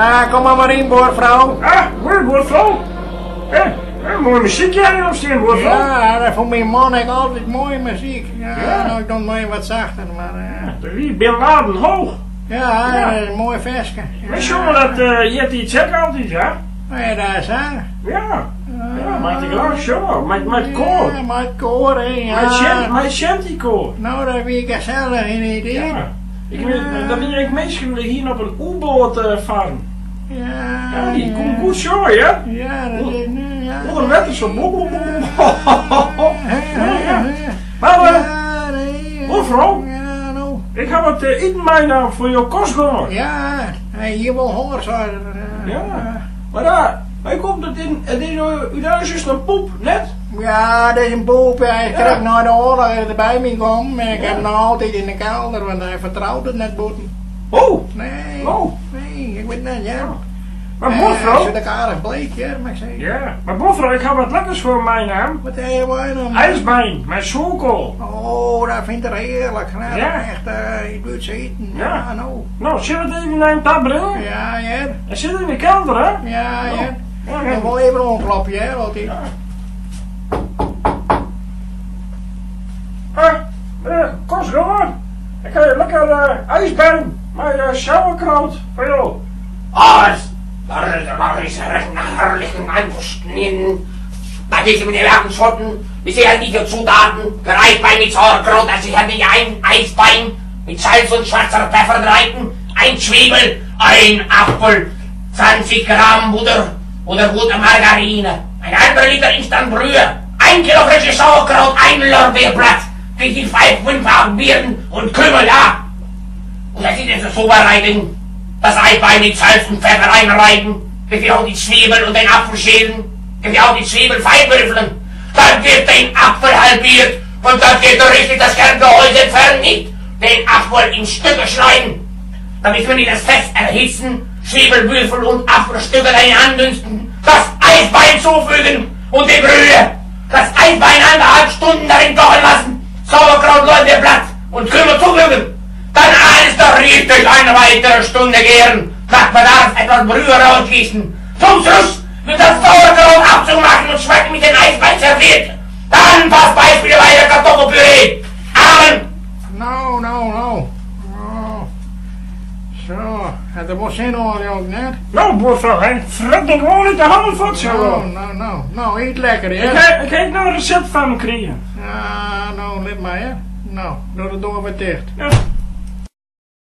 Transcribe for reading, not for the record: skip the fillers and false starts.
Ja, kom maar in, boervrouw. Ah, boervrouw. Mooie muziek jij op steen, boervrouw. Ja, dat vond mijn man ik altijd mooie muziek. Ja, nou ik dan maar wat zachter, maar... Wie Bin Laden hoog. Ja, een mooi versje. Weet je wel dat je hebt die check altijd, ja? Ja, daar is hij. Ja, met die glas, zo. Met koor. Ja, met koor, hè. Ja. Met shantykoor. Nou, dat vind ik gezellig in idee. Ja. Ik weet, dan ben ik meestal hier op een U-boot farm. Ja, die komt goed zo, ja? Ja, dat is nu, ja. Nog een letter zo. Maar, mevrouw, ik heb het eten mijn voor jouw kost gehoord. Ja, hier wel honger zijn. Ja, maar daar, wij komt het in, het is uiteindelijk is een poep, net? Ja, dat is een poep. Ja. Ik kreeg naar de oorlog erbij mee komen. En ik heb hem nog altijd in de kelder, want hij vertrouwt het net boeten. Oh! Nee, nee, ik weet niet, ja. Maar mevrouw... Als je de aardig bleek, ja, mag ik zeggen. Ja, maar mevrouw, ik heb wat lekkers voor mijn naam. Wat heb je mij dan? IJsbein, met zoolkool. Oh, dat vindt er heerlijk. Nou, Ja. Echt, je doet ze eten. Ja. Ja, nou. Nou, zullen we het even naar een tab brengen? Ja, ja. Hij zit in de kelder, hè? Ja, ja. Ja, Ik wil even een klapje, hè, wat hij. Kost gewoon. Ik heb lekker ijsbein met sauerkraut voor jou. War ist herrlichen Einwursten in. Bei diesem Werkenschotten, wie sehr diese Zutaten, Gereitbein mit Sauerkraut, das ist nicht ein Eisbein, mit Salz und schwarzer Pfeffer reiten, ein Zwiebel, ein Apfel, 20 Gramm Butter oder gute Margarine, ein halber Liter Instantbrühe, 1 Kilo frisches Sauerkraut, 1 Lorbeerblatt, 5 Birnen und Kümmel, ja. Und das ist jetzt so bereiten. Das Eibein mit Salz und Pfeffer einreiben, bis wir auch die Zwiebeln und den Apfel schälen, bis wir auch die Zwiebeln fein würfeln. Dann wird den Apfel halbiert und dann geht er richtig das Kerngehäuse entfernen, nicht den Apfel in Stücke schneiden, damit wir nicht das Fest erhitzen, Zwiebelwürfel und Apfelstücke dahin andünsten, das Eisbein zufügen und die Brühe, das Eisbein 1,5 Stunden darin kochen lassen, Sauerkraut, Lorbeerblatt und Kümmel zufügen. Dann alles doch richtig eine weitere Stunde gären. Nach Bedarf etwas Brühe rausgießen. Zum Schluss wird das Sauerkraut abzumachen und schmecken mit den Eisbein serviert. Dann passt beispielsweise Kartoffelpüree. Amen. Nou. Oh. Zo, dat was geen olie ook net. Nou, boervrouw, hè. Fred ik gewoon niet de handen voor zo. Nou, eet lekker, hè. Ik heb nou een recept van me kregen. Ja, nou, let maar, hè. Nou, doe de deur weer dicht. Ja.